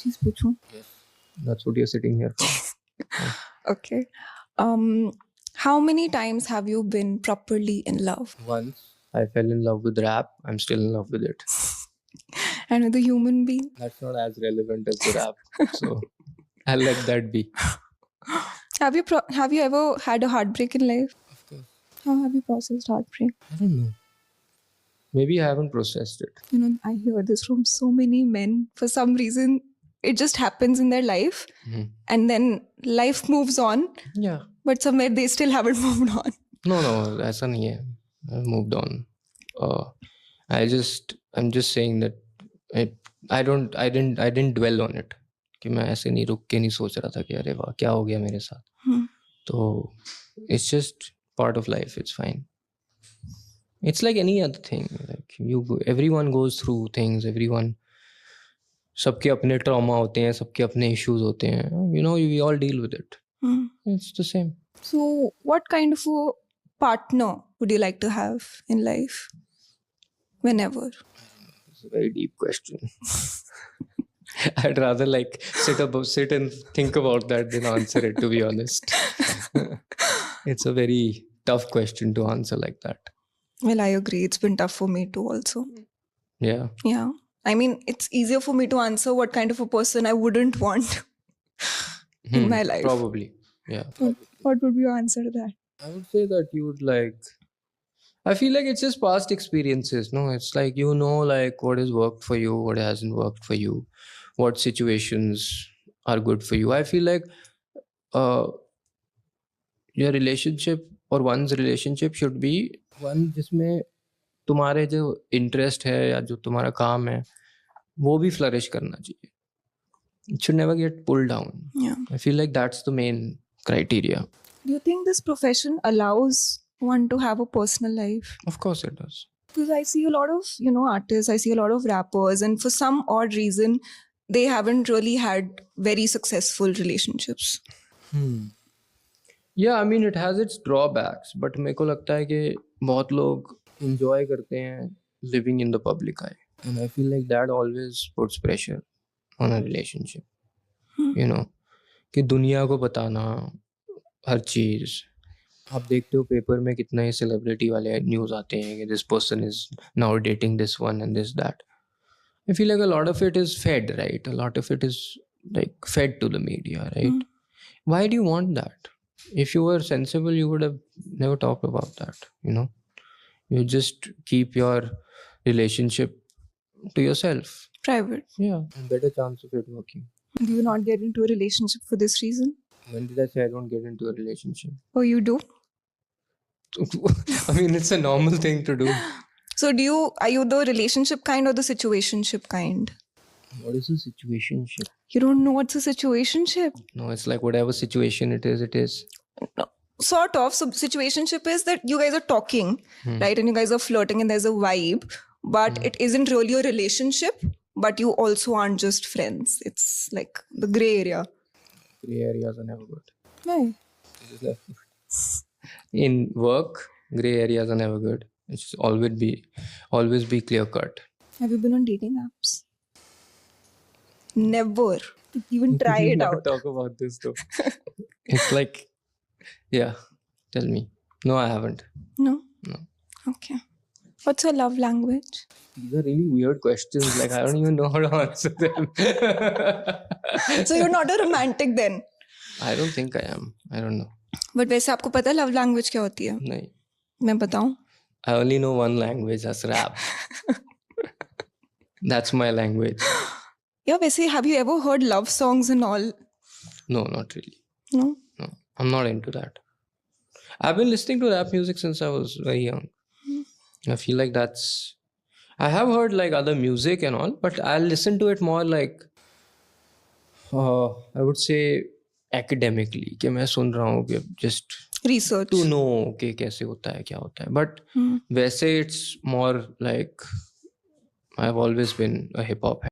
चीज पूछूं? Yes. That's what you're sitting here for. Okay. How many times have you been properly in love? Once I fell in love with rap. I'm still in love with it. And with a human being? That's not as relevant as the rap. So I'll let that be. Have you ever had a heartbreak in life? Of course. How have you processed heartbreak? I don't know. Maybe I haven't processed it. You know, I hear this from so many men. For some reason, it just happens in their life, and then life moves on, Yeah. but somewhere they still haven't moved on. No, ऐसा नहीं है. I've moved on. I'm just saying that I didn't dwell on it. कि मैं ऐसे नहीं रुक के नहीं सोच रहा था कि अरे वाह क्या हो गया मेरे साथ. तो it's just part of life. It's fine. It's like any other thing. Like everyone goes through things. Everyone, सबके अपने trauma होते हैं, सबके अपने issues होते हैं. You know, we all deal with it. It's the same. So, what kind of a partner would you like to have in life? Whenever. It's a very deep question. I'd rather like sit and think about that than answer it, to be honest. It's a very tough question to answer like that. Well, I agree. It's been tough for me too also. Yeah. Yeah. I mean, it's easier for me to answer what kind of a person I wouldn't want in my life. Probably. Yeah. What would be your answer to that? I would say that you would like... I feel like it's just past experiences, no? It's like, you know, like what has worked for you, what hasn't worked for you, what situations are good for you. I feel like your relationship or one's relationship should be one जिसमें तुम्हारे जो interest है या जो तुम्हारा काम है वो भी flourish करना चाहिए. It should never get pulled down. Yeah. I feel like that's the main criteria. Do you think this profession allows one to have a personal life? Of course it does. Because I see a lot of, artists, I see a lot of rappers, and for some odd reason, they haven't really had very successful relationships. Yeah, I mean, it has its drawbacks, but मेरे को लगता है कि बहुत लोग enjoy करते हैं living in the public eye. And I feel like that always puts pressure on a relationship. You know, कि दुनिया को बताना हर चीज़. आप देखते हो पेपर में कितना ही सेलिब्रिटी वाले न्यूज़ आते हैं कि this person is now dating this one and this that. I feel like a lot of it is fed, right? A lot of it is like fed to the media, right? Why do you want that? If you were sensible, you would have never talked about that, you know? You just keep your relationship to yourself. Private. Yeah. And better chance of it working. Do you not get into a relationship for this reason? When did I say I don't get into a relationship? Oh, you do? I mean, it's a normal thing to do. So are you the relationship kind or the situationship kind? What is a situationship? You don't know what's a situationship? No, it's like whatever situation it is, it is. No, sort of. So situationship is that you guys are talking, right? And you guys are flirting and there's a vibe, but it isn't really a relationship, but you also aren't just friends. It's like the gray area. Gray areas are never good. Why? In work, gray areas are never good. It should always be clear cut. Have you been on dating apps? Never. Even try it out. Talk about this though. It's like, yeah. Tell me. No, I haven't. No? No. Okay. What's your love language? These are really weird questions. Like I don't even know how to answer them. So you're not a romantic then? I don't think I am. I don't know. But वैसे आपको पता है love language क्या होती है? नहीं. मैं बताऊं? I only know one language, that's rap. That's my language. Yeah, वैसे have you ever heard love songs and all? No, not really. No? No, I'm not into that. I've been listening to rap music since I was very young. I feel like I have heard like other music and all, but I'll listen to it more like, I would say academically, कि मैं सुन रहा हूँ कि just research to know कि कैसे होता है क्या होता है. But वैसे it's more like I've always been a hip hop